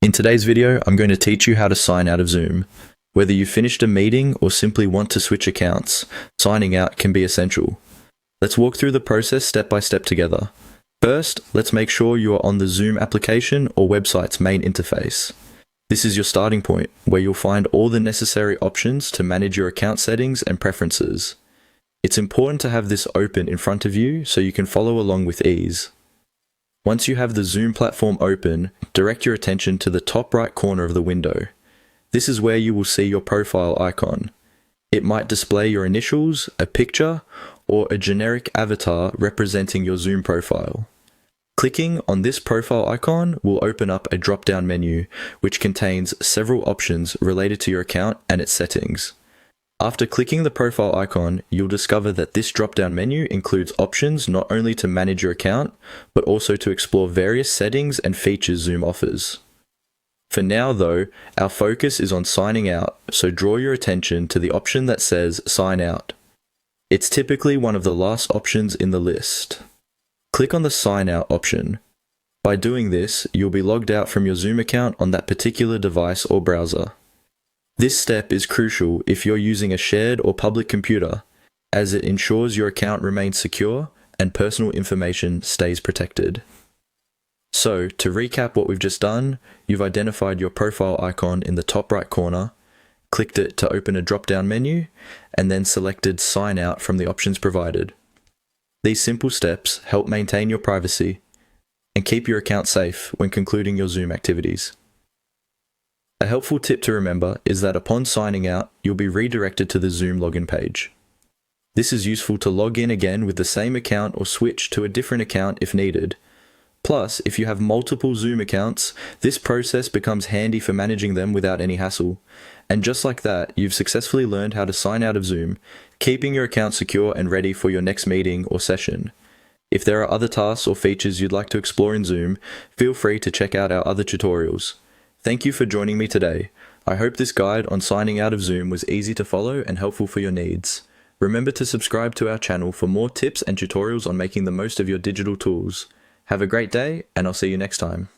In today's video, I'm going to teach you how to sign out of Zoom. Whether you finished a meeting or simply want to switch accounts, signing out can be essential. Let's walk through the process step by step together. First, let's make sure you are on the Zoom application or website's main interface. This is your starting point, where you'll find all the necessary options to manage your account settings and preferences. It's important to have this open in front of you so you can follow along with ease. Once you have the Zoom platform open, direct your attention to the top right corner of the window. This is where you will see your profile icon. It might display your initials, a picture, or a generic avatar representing your Zoom profile. Clicking on this profile icon will open up a drop-down menu, which contains several options related to your account and its settings. After clicking the profile icon, you'll discover that this drop-down menu includes options not only to manage your account, but also to explore various settings and features Zoom offers. For now though, our focus is on signing out, so draw your attention to the option that says Sign Out. It's typically one of the last options in the list. Click on the Sign Out option. By doing this, you'll be logged out from your Zoom account on that particular device or browser. This step is crucial if you're using a shared or public computer, as it ensures your account remains secure and personal information stays protected. So, to recap what we've just done, you've identified your profile icon in the top right corner, clicked it to open a drop-down menu, and then selected Sign Out from the options provided. These simple steps help maintain your privacy and keep your account safe when concluding your Zoom activities. A helpful tip to remember is that upon signing out, you'll be redirected to the Zoom login page. This is useful to log in again with the same account or switch to a different account if needed. Plus, if you have multiple Zoom accounts, this process becomes handy for managing them without any hassle. And just like that, you've successfully learned how to sign out of Zoom, keeping your account secure and ready for your next meeting or session. If there are other tasks or features you'd like to explore in Zoom, feel free to check out our other tutorials. Thank you for joining me today. I hope this guide on signing out of Zoom was easy to follow and helpful for your needs. Remember to subscribe to our channel for more tips and tutorials on making the most of your digital tools. Have a great day, and I'll see you next time.